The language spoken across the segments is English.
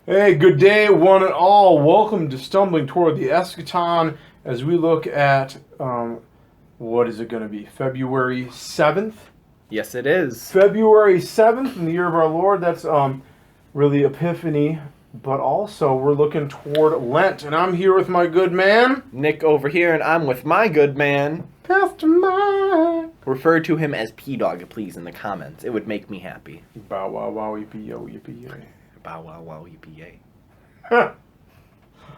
Hey, good day, one and all. Welcome to Stumbling Toward the Eschaton as we look at, what is it going to be? February 7th? Yes, it is. February 7th in the year of our Lord. That's really Epiphany, but also we're looking toward Lent. And I'm here with my good man, Nick over here, and I'm with my good man. Pastor Mike. Refer to him as P-Dog, please, in the comments. It would make me happy. Bow wow wow yippee yo yippee yay. Bow wow wow yippee yay.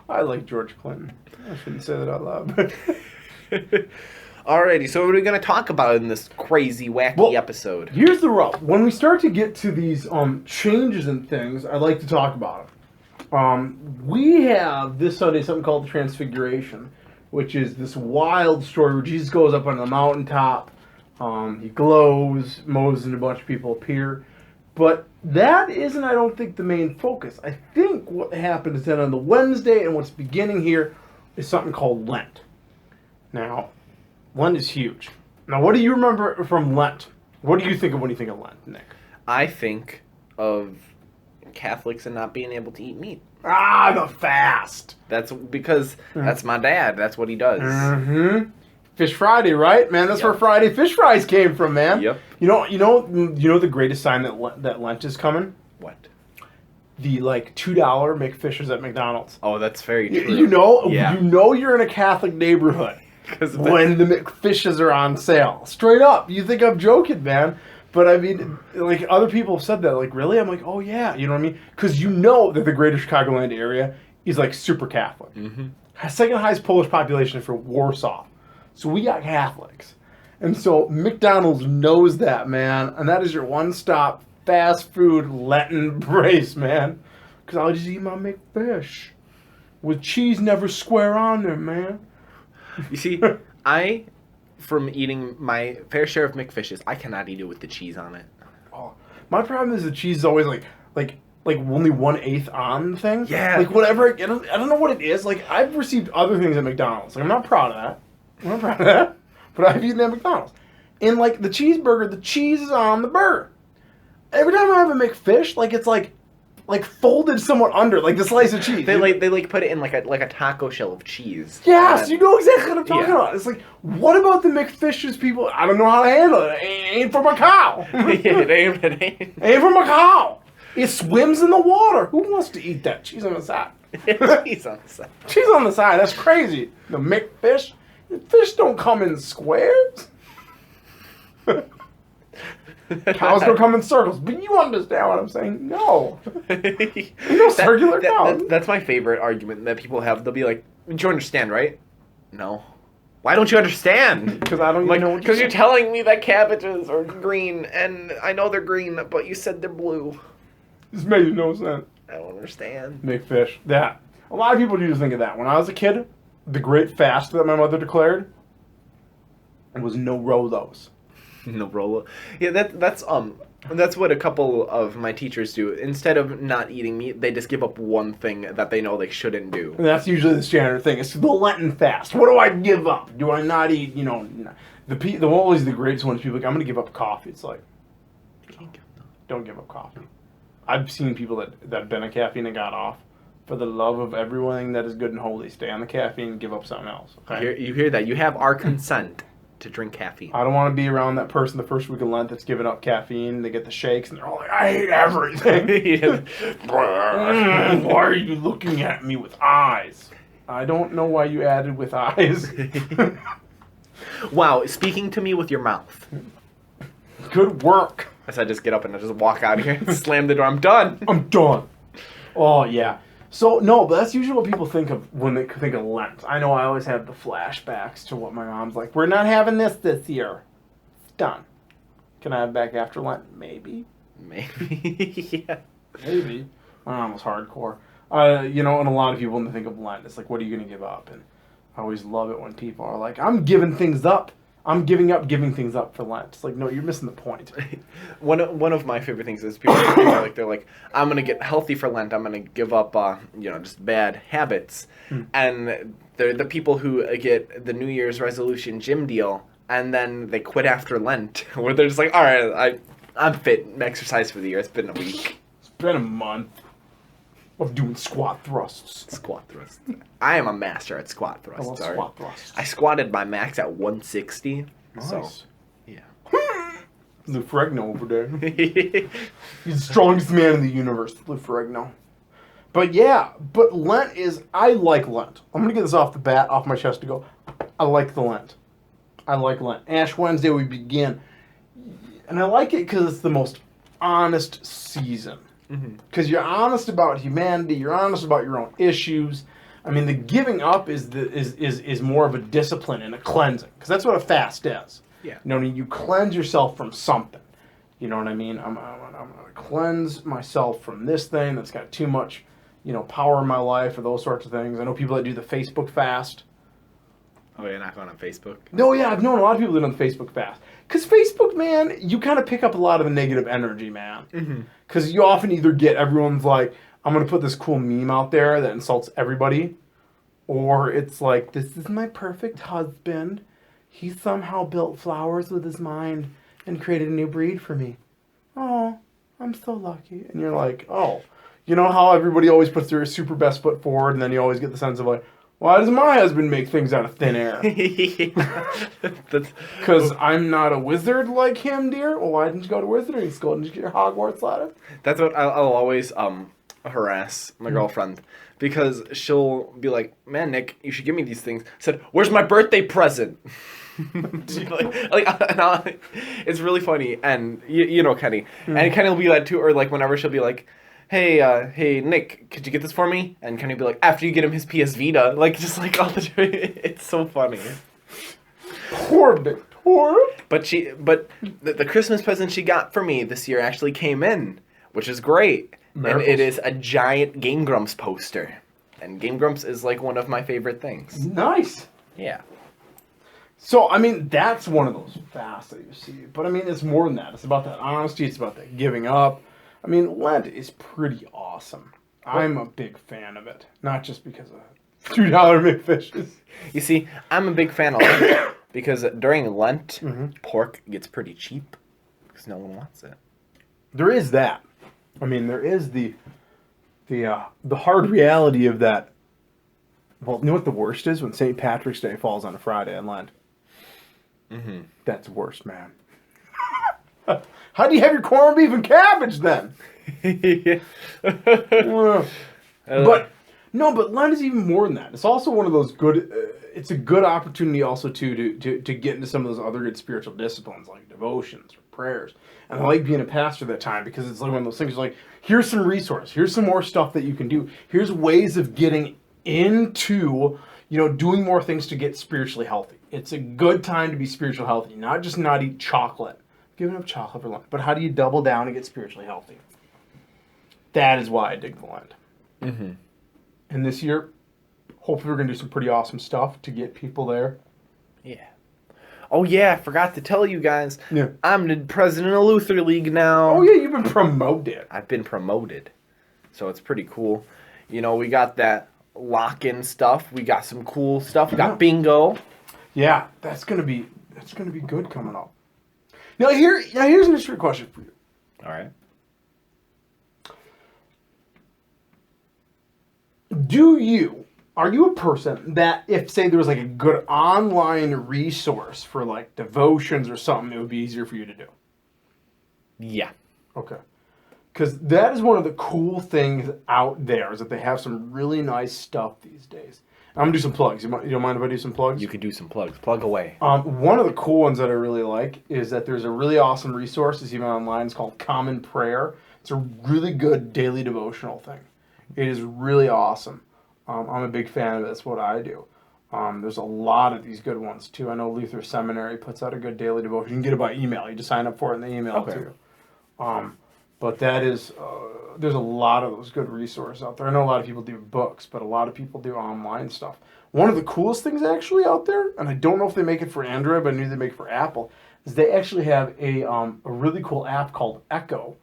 I like George Clinton. I shouldn't say that out loud. Alrighty, so what are we going to talk about in this crazy, wacky episode? Here's the rub. When we start to get to these changes and things, I like to talk about them. We have this Sunday something called the Transfiguration, which is this wild story where Jesus goes up on the mountaintop. He glows. Moses and a bunch of people appear. But that isn't, I don't think, the main focus. I think what happened is that on the Wednesday and what's beginning here is something called Lent. Now, Lent is huge. Now, what do you remember from Lent? What do you think of when you think of Lent, Nick? I think of Catholics and not being able to eat meat. Ah, the fast. That's because that's my dad. That's what he does. Mm-hmm. Fish Friday, right, man? That's where Friday fish fries came from, man. Yep. You know the greatest sign that Lent is coming? What? The $2 McFishes at McDonald's. Oh, that's very true. You know you're in a Catholic neighborhood when the McFishes are on sale. Straight up. You think I'm joking, man. But I mean, other people have said that. Really? I'm like, oh yeah. You know what I mean? Because you know that the greater Chicagoland area is super Catholic. Mm-hmm. Second highest Polish population for Warsaw. So we got Catholics. And so McDonald's knows that, man. And that is your one-stop fast food Lenten brace, man. Because I'll just eat my McFish. With cheese never square on there, man. You see, from eating my fair share of McFishes, I cannot eat it with the cheese on it. Oh, my problem is the cheese is always like only 1/8 on the thing. Yeah. Whatever. I don't know what it is. I've received other things at McDonald's. I'm not proud of that. But I've eaten at McDonald's. And the cheeseburger, the cheese is on the burger. Every time I have a McFish, it's folded somewhat under, the slice of cheese. They put it in like a taco shell of cheese. Yes, you know exactly what I'm talking about. It's what about the McFishes people? I don't know how to handle it. It ain't for my cow. it ain't for my cow. It swims in the water. Who wants to eat that? Cheese on the side. Cheese on the side. Cheese on the side. That's crazy. The McFish. The fish don't come in squares. Cows don't come in circles. But you understand what I'm saying? No. Circular cows. That's my favorite argument that people have. They'll be like, "Do you understand, right?" No. Why don't you understand? Because I don't even know what because you're telling me that cabbages are green, and I know they're green, but you said they're blue. This makes no sense. I don't understand. McFish. That. A lot of people do think of that. When I was a kid, the great fast that my mother declared was no Rolos. No Rolo. Yeah, that's what a couple of my teachers do. Instead of not eating meat, they just give up one thing that they know they shouldn't do. And that's usually the standard thing. It's the Lenten fast. What do I give up? Do I not eat, always the greatest one is people I'm going to give up coffee. It's don't give up coffee. I've seen people that have been on caffeine and got off. For the love of everything that is good and holy, stay on the caffeine and give up something else. Okay? You hear that? You have our consent to drink caffeine. I don't want to be around that person the first week of Lent that's giving up caffeine. They get the shakes and they're all like, I hate everything. Why are you looking at me with eyes? I don't know why you added with eyes. Wow, speaking to me with your mouth. Good work. As I just get up and I just walk out of here and slam the door. I'm done. I'm done. Oh, yeah. So, no, but that's usually what people think of when they think of Lent. I know I always have the flashbacks to what my mom's like. We're not having this year. It's done. Can I have back after Lent? Maybe. Yeah. Maybe. My mom was hardcore. And a lot of people, when they think of Lent, it's what are you going to give up? And I always love it when people are like, I'm giving things up. I'm giving things up for Lent. It's no, you're missing the point. One of my favorite things is people are they're like, I'm gonna get healthy for Lent. I'm gonna give up, just bad habits. And they're the people who get the New Year's resolution gym deal, and then they quit after Lent, where they're just like, all right, I'm fit, exercise for the year. It's been a week. It's been a month. of doing squat thrusts. Squat thrust. I am a master at squat thrusts. I love alright? squat thrusts. I squatted my max at 160. Nice. So, yeah. Lou Ferrigno over there. He's the strongest man in the universe, Lou Ferrigno. But yeah, Lent is, I like Lent. I'm going to get this off the bat, off my chest to go. I like the Lent. I like Lent. Ash Wednesday we begin. And I like it because it's the most honest season. Because you're honest about humanity, you're honest about your own issues. I mean, the giving up is more of a discipline and a cleansing. Because that's what a fast is. Yeah. You know what I mean? You cleanse yourself from something. You know what I mean? I'm going to cleanse myself from this thing that's got too much, power in my life or those sorts of things. I know people that do the Facebook fast. Oh, you're not going on Facebook? No, yeah, I've known a lot of people that do the Facebook fast. Because Facebook, man, you kind of pick up a lot of the negative energy, man. Because you often either get everyone's like, I'm going to put this cool meme out there that insults everybody. Or it's like, this is my perfect husband. He somehow built flowers with his mind and created a new breed for me. Oh, I'm so lucky. And you're like, oh. You know how everybody always puts their super best foot forward and then you always get the sense of like, why does my husband make things out of thin air? Because I'm not a wizard like him, dear. Well, why didn't you go to wizarding school? Didn't you get your Hogwarts ladder? That's what I'll always harass my girlfriend. Because she'll be like, man, Nick, you should give me these things. I said, where's my birthday present? It's really funny. And, you know Kenny. And Kenny will be like, too, or like whenever she'll be like, hey, Nick, could you get this for me? And Kenny will be like, after you get him his PS Vita. Like, just like all the it's so funny. Poor Nick, poor. But the Christmas present she got for me this year actually came in, which is great. Miracles. And it is a giant Game Grumps poster. And Game Grumps is like one of my favorite things. Nice. Yeah. So, I mean, that's one of those fasts that you see. But, I mean, it's more than that. It's about that honesty. It's about that giving up. I mean, Lent is pretty awesome. I'm a big fan of it. Not just because of $2 McFishes. You see, I'm a big fan of Lent because during Lent, pork gets pretty cheap because no one wants it. There is that. I mean, there is the hard reality of that. Well, you know what the worst is? When St. Patrick's Day falls on a Friday in Lent. That's worse, man. How do you have your corned beef and cabbage then? But Lent is even more than that. It's also one of those good. It's a good opportunity also to get into some of those other good spiritual disciplines like devotions or prayers. And I like being a pastor that time because it's like one of those things. Like, here's some resource. Here's some more stuff that you can do. Here's ways of getting into doing more things to get spiritually healthy. It's a good time to be spiritually healthy, not just not eat chocolate. Giving up chocolate for Lent. But how do you double down and get spiritually healthy? That is why I dig the Lent. And this year, hopefully we're going to do some pretty awesome stuff to get people there. Yeah. Oh, yeah, I forgot to tell you guys. Yeah. I'm the president of Luther League now. Oh, yeah, you've been promoted. I've been promoted. So it's pretty cool. We got that lock-in stuff. We got some cool stuff. We got bingo. Yeah, that's gonna be good coming up. Now here's an interesting question for you. All right. Are you a person that if, say, there was like a good online resource for like devotions or something, it would be easier for you to do? Yeah. Okay. Because that is one of the cool things out there is that they have some really nice stuff these days. I'm going to do some plugs. You don't mind if I do some plugs? You could do some plugs. Plug away. One of the cool ones that I really like is that there's a really awesome resource. It's even online. It's called Common Prayer. It's a really good daily devotional thing. It is really awesome. I'm a big fan of it. That's what I do. There's a lot of these good ones, too. I know Luther Seminary puts out a good daily devotion. You can get it by email. You just sign up for it in the email, too. But that is, there's a lot of those good resources out there. I know a lot of people do books, but a lot of people do online stuff. One of the coolest things actually out there, and I don't know if they make it for Android, but I knew they make it for Apple, is they actually have a really cool app called Echo.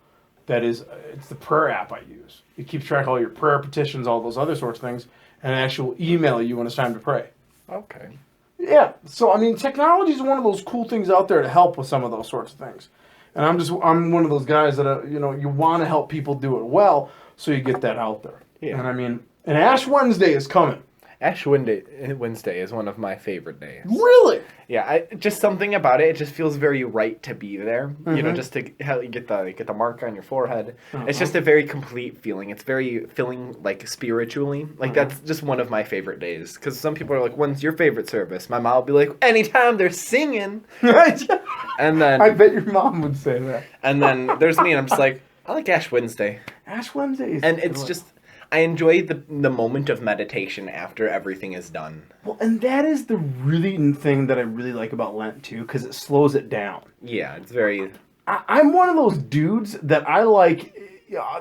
It's the prayer app I use. It keeps track of all your prayer petitions, all those other sorts of things, and it actually will email you when it's time to pray. Okay. Yeah, so I mean, technology is one of those cool things out there to help with some of those sorts of things. And I'm one of those guys that, you want to help people do it well, so you get that out there. Yeah. And I mean, and Ash Wednesday is coming. Ash Wednesday is one of my favorite days. Really? Yeah, just something about it. It just feels very right to be there. You know, Mhm. just to get the mark on your forehead. Uh-huh. It's just a very complete feeling. It's very filling, like spiritually. Like that's just one of my favorite days. Because some people are like, "When's your favorite service?" My mom will be like, "Anytime they're singing." And then I bet your mom would say that. and then there's me, and I'm just like, I like Ash Wednesday, Ash Wednesday is and it's just. I enjoy the moment of meditation after everything is done. well, and that is the really thing that I really like about Lent too, because it slows it down. Yeah, it's very. I'm one of those dudes that I like.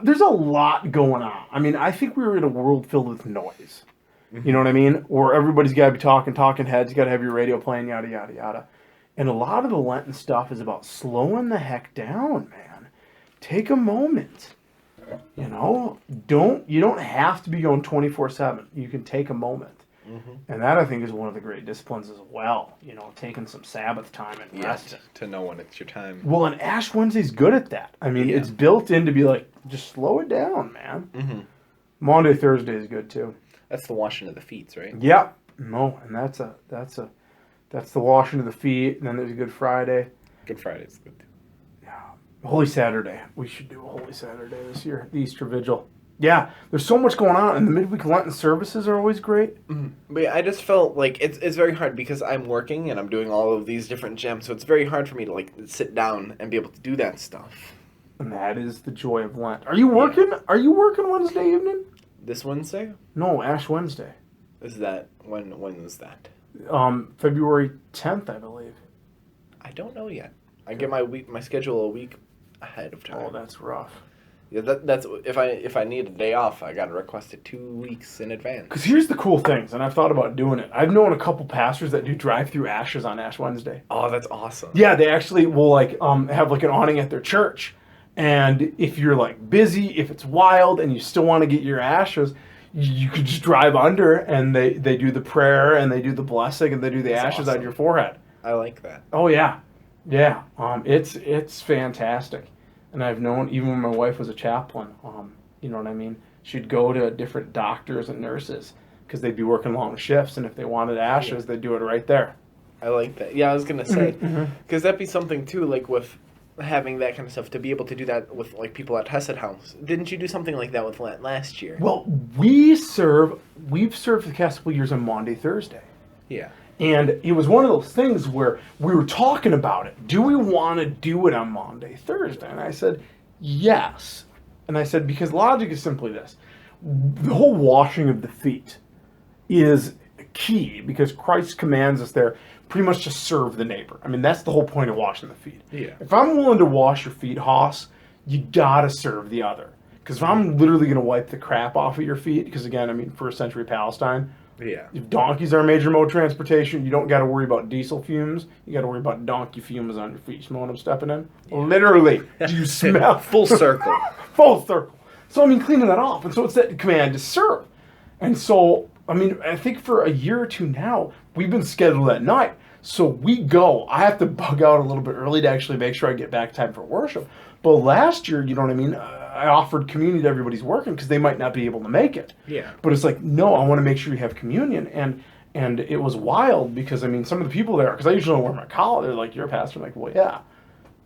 There's a lot going on. I mean, I think we were in a world filled with noise. You know what I mean? Where everybody's got to be talking heads. You got to have your radio playing, yada yada yada. And a lot of the Lenten stuff is about slowing the heck down, man. Take a moment. You know, you don't have to be going 24/7. You can take a moment. And that, I think, is one of the great disciplines as well. You know, taking some Sabbath time and rest. To know when it's your time. Well, and Ash Wednesday's good at that. I mean, it's built in to be like, just slow it down, man. Maundy, Thursday is good too. That's the washing of the feet, right? Yep. No, and that's the washing of the feet, and then there's a Good Friday. Good Friday's good too. Holy Saturday. We should do a Holy Saturday this year. The Easter Vigil. Yeah, there's so much going on, and the midweek Lenten services are always great. But yeah, I just felt like it's very hard because I'm working and I'm doing all of these different gems, so it's very hard for me to like sit down and be able to do that stuff. And that is the joy of Lent. Are you working? Yeah. Are you working Wednesday evening? This Wednesday? No, Ash Wednesday. Is that when is that? February 10th, I believe. I don't know yet. I get my schedule a week ahead of time. Oh, that's rough. Yeah, that's if I need a day off, I gotta request it 2 weeks in advance. Because here's the cool things, and I've thought about doing it. I've known a couple pastors that do drive-through ashes on Ash Wednesday. Oh, that's awesome. Yeah, they actually will like have like an awning at their church, and if you're like busy, if it's wild, and you still want to get your ashes, you could just drive under, and they do the prayer, and they do the blessing, and they do the ashes on your forehead. I like that. Oh yeah, yeah. It's fantastic. And I've known, even when my wife was a chaplain, you know what I mean? She'd go to different doctors and nurses because they'd be working long shifts, and if they wanted ashes, they'd do it right there. I like that. Yeah, I was going to say, because that'd be something, too, like with having that kind of stuff, to be able to do that with like people at Hesed House. Didn't you do something like that with Lent last year? Well, we've served for the past couple years on Maundy, Thursday. Yeah. And it was one of those things where we were talking about it. Do we want to do it on Maundy, Thursday? And I said, yes. And I said, because logic is simply this. The whole washing of the feet is key because Christ commands us there pretty much to serve the neighbor. I mean, that's the whole point of washing the feet. Yeah. If I'm willing to wash your feet, Hoss, you gotta serve the other. Because if I'm literally going to wipe the crap off of your feet, because again, I mean, first century Palestine, yeah. If donkeys are a major mode of transportation, you don't got to worry about diesel fumes. You got to worry about donkey fumes on your feet. You smell what I'm stepping in? Yeah. Literally. Do you smell? Full circle. Full circle. So, I mean, cleaning that off. And so it's that command to serve. And so, I mean, I think for a year or two now, we've been scheduled at night. So we go. I have to bug out a little bit early to actually make sure I get back time for worship. But last year, you know what I mean? I offered communion to everybody's working because they might not be able to make it. Yeah. But it's like, no, I want to make sure you have communion. And it was wild because, I mean, some of the people there, because I usually don't wear my collar, they're like, you're a pastor? I'm like, well, yeah.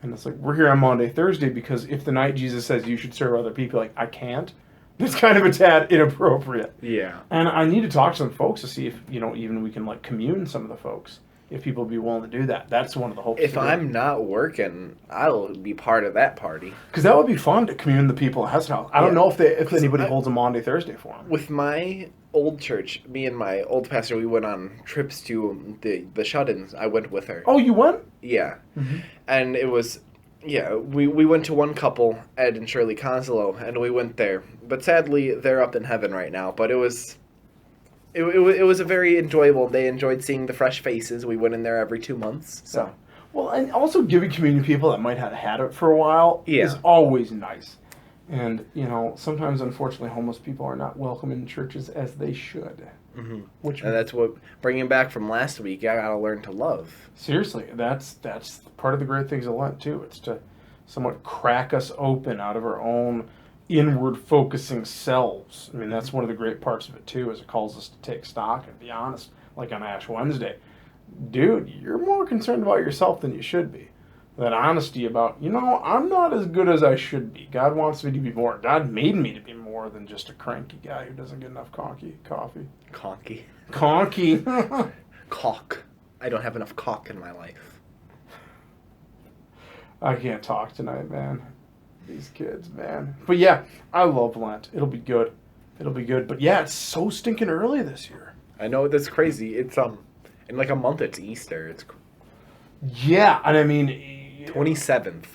And it's like, we're here on Maundy, Thursday because if the night Jesus says you should serve other people, like, I can't. It's kind of a tad inappropriate. Yeah. And I need to talk to some folks to see if, you know, even we can, like, commune some of the folks. If people would be willing to do that. That's one of the hopes. If I'm not working, I'll be part of that party. Because that would be fun to commune the people at Hesed House. I don't know if anybody holds a Maundy, Thursday for them. With my old church, me and my old pastor, we went on trips to the shut-ins. I went with her. Oh, you went? Yeah. Mm-hmm. And it was, we went to one couple, Ed and Shirley Consolo, and we went there. But sadly, they're up in heaven right now. But it was a very enjoyable. They enjoyed seeing the fresh faces. We went in there every 2 months. So, yeah. Well, and also giving communion to people that might have had it for a while is always nice. And, you know, sometimes, unfortunately, homeless people are not welcome in churches as they should. Mm-hmm. And that's what, bringing back from last week, I got to learn to love. Seriously, that's part of the great things of Lent, too. It's to somewhat crack us open out of our own inward focusing selves. I mean, that's one of the great parts of it too, is it calls us to take stock and be honest. Like on Ash Wednesday, dude, you're more concerned about yourself than you should be. That honesty about, I'm not as good as I should be. God wants me to be more. God made me to be more than just a cranky guy who doesn't get enough coffee. Conky. Cock. I don't have enough cock in my life. I can't talk tonight, man. These kids, man. But yeah, I love Lent. It'll be good. But yeah, it's so stinking early this year. I know, that's crazy. It's in like a month it's Easter. It's Yeah, and I mean 27th.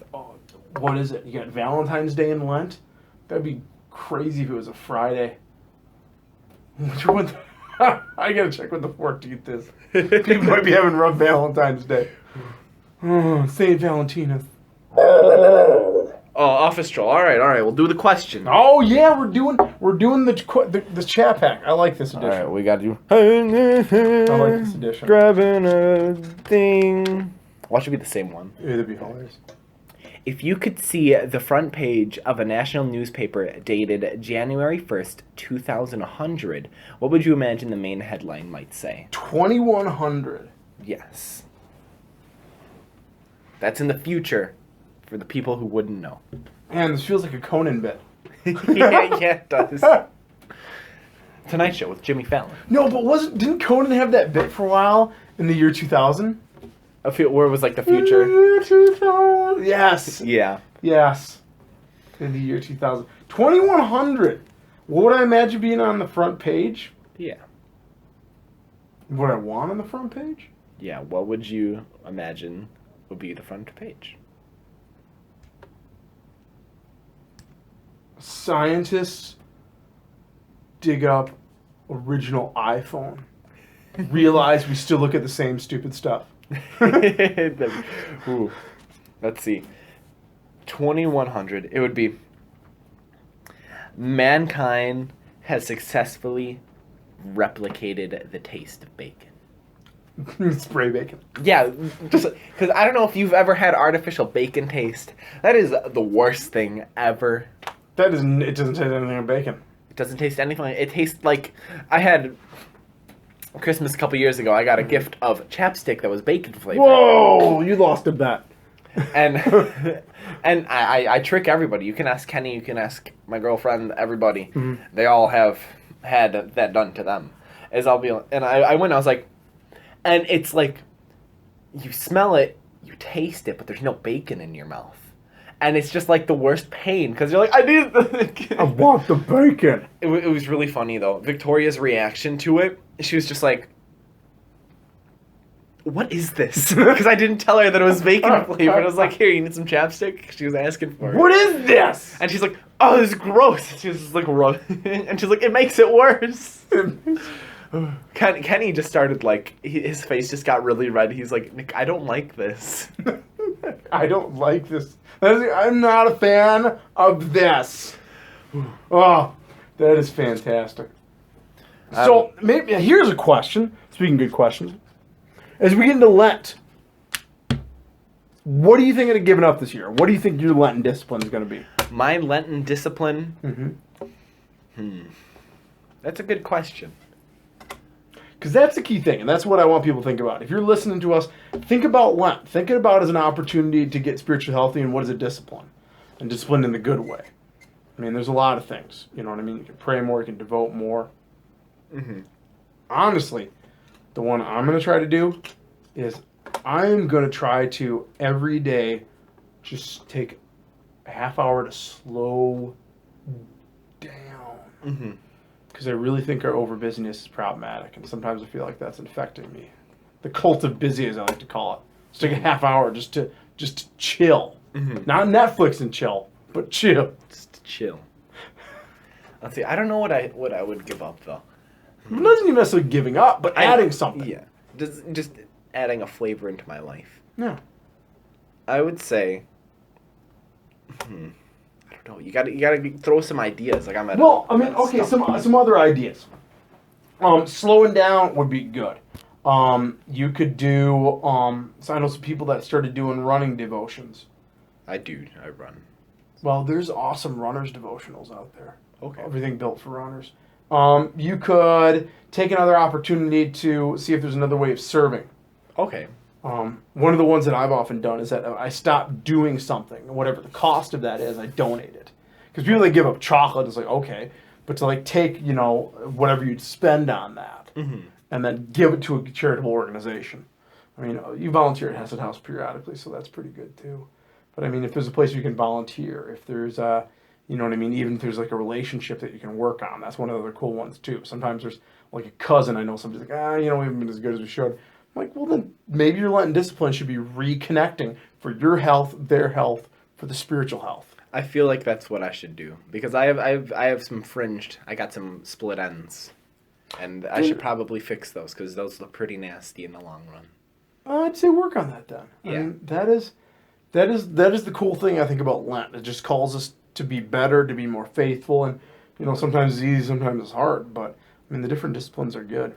What is it? You got Valentine's Day in Lent? That'd be crazy if it was a Friday. Which one? I gotta check what the 14th is. People might be having rough Valentine's Day. Oh, Saint Valentina. Oh, office troll. All right. We'll do the question. Oh yeah, we're doing the chat pack. I like this edition. All right, we got to do. I like this edition. Grabbing a thing. Watch it be the same one. It'd be hilarious. If you could see the front page of a national newspaper dated January 1st, 2100, what would you imagine the main headline might say? 2100. Yes. That's in the future for the people who wouldn't know. Man, this feels like a Conan bit. yeah, it does. Tonight Show with Jimmy Fallon. No, but didn't Conan have that bit for a while in the year 2000? Where it was like the future. Year 2000. Yes. Yeah. Yes. In the year 2000. 2100. What would I imagine being on the front page? Yeah. What I want on the front page? Yeah, what would you imagine would be the front page? Scientists dig up original iPhone. Realize we still look at the same stupid stuff. Ooh. Let's see. 2100. It would be mankind has successfully replicated the taste of bacon. Spray bacon. Yeah, just because I don't know if you've ever had artificial bacon taste. That is the worst thing ever. It doesn't taste anything like bacon. It doesn't taste anything. It tastes like I had Christmas a couple years ago. I got a gift of chapstick that was bacon flavored. Whoa! You lost a bet. And and I trick everybody. You can ask Kenny. You can ask my girlfriend. Everybody. Mm-hmm. They all have had that done to them. I went. I was like, and it's like, you smell it, you taste it, but there's no bacon in your mouth. And it's just like the worst pain because you're like, I need I want the bacon. It was really funny though. Victoria's reaction to it, she was just like, what is this? Because I didn't tell her that it was bacon flavored. I was like, here, you need some chapstick? She was asking for it. What is this? And she's like, oh, this is gross. She was just like, and she's like, it makes it worse. Kenny just started like, his face just got really red. He's like, Nick, I don't like this. I don't like this. I'm not a fan of this. Oh, that is fantastic. So maybe here's a question. Speaking of good questions, as we get into Lent, what do you think of giving up this year? What do you think your Lenten discipline is going to be? My Lenten discipline? That's a good question. Because that's the key thing, and that's what I want people to think about. If you're listening to us, think about Lent. Think about it as an opportunity to get spiritually healthy, and what is a discipline? And discipline in the good way. I mean, there's a lot of things. You know what I mean? You can pray more, you can devote more. Mm-hmm. Honestly, the one I'm going to try to do is I'm going to try to, every day, just take a half hour to slow down. Mm-hmm. Because I really think our over-busyness is problematic, and sometimes I feel like that's infecting me. The cult of busy, as I like to call it. Just take a half hour just to chill. Mm-hmm. Not Netflix and chill, but chill. Just to chill. Let's see. I don't know what I would give up though. It doesn't even necessarily giving up, but adding something. Yeah, just adding a flavor into my life. Yeah. I would say. I don't know. You gotta throw some ideas. Like okay. Some other ideas. Slowing down would be good. You could do. So I know some people that started doing running devotions. I do. I run. Well, there's awesome runners devotionals out there. Okay. Everything built for runners. You could take another opportunity to see if there's another way of serving. Okay. One of the ones that I've often done is that I stop doing something, whatever the cost of that is, I donate it. Because people that give up chocolate, it's like, okay, but to like take, whatever you'd spend on that and then give it to a charitable organization. I mean, you volunteer at Hesed House periodically, so that's pretty good too. But I mean, if there's a place you can volunteer, if there's even if there's like a relationship that you can work on, that's one of the other cool ones too. Sometimes there's like a cousin I know, somebody's like, we haven't been as good as we should. I'm like, well then maybe your Lenten discipline should be reconnecting for your health, their health, for the spiritual health. I feel like that's what I should do because I have some fringed. I got some split ends, and I should probably fix those because those look pretty nasty in the long run. I'd say work on that then. Yeah. I mean, that is the cool thing I think about Lent. It just calls us to be better, to be more faithful, and sometimes it's easy, sometimes it's hard. But I mean, the different disciplines are good.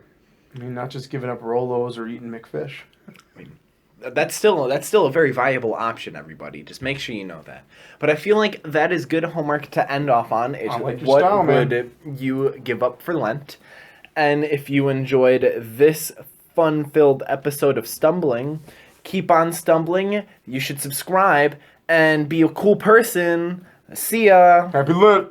I mean, not just giving up Rolos or eating McFish. I mean, that's still a very viable option, everybody. Just make sure you know that. But I feel like that is good homework to end off on. It's like your what style, man. would you give up for Lent? And if you enjoyed this fun-filled episode of Stumbling, keep on stumbling. You should subscribe and be a cool person. See ya. Happy Lent.